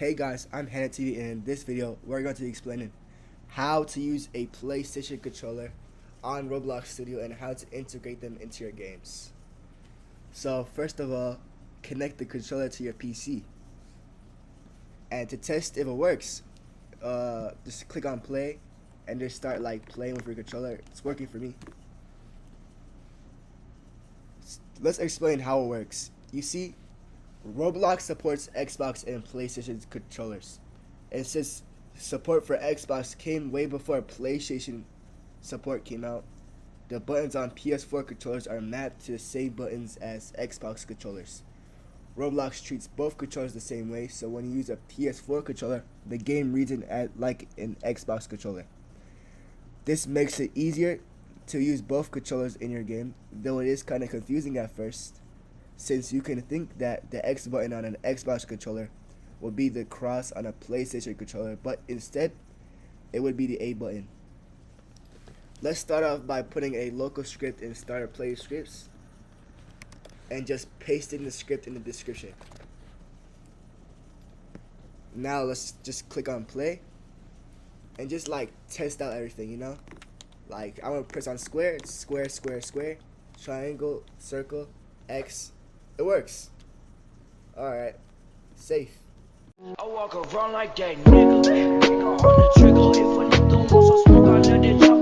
Hey guys, I'm Hannah TV, and in this video we're going to be explaining how to use a PlayStation controller on Roblox Studio and how to integrate them into your games. So first of all, connect the controller to your PC, and to test if it works, just click on play and just start like playing with your controller. It's working for me. Let's explain how it works. You see, Roblox supports Xbox and PlayStation controllers. And since support for Xbox came way before PlayStation support came out, the buttons on PS4 controllers are mapped to the same buttons as Xbox controllers. Roblox treats both controllers the same way, so when you use a PS4 controller, the game reads it like an Xbox controller. This makes it easier to use both controllers in your game, though it is kind of confusing at first, since you can think that the X button on an Xbox controller would be the cross on a PlayStation controller, but instead, it would be the A button. Let's start off by putting a local script in Starter Play Scripts and just pasting the script in the description. Now let's just click on play and just like test out everything, you know? Like I'm gonna press on square, it's square, square, square, triangle, circle, X. It works. Alright. Safe. I walk around like that nigga on the trigger. If a nigga wants some smoke, I let it drop.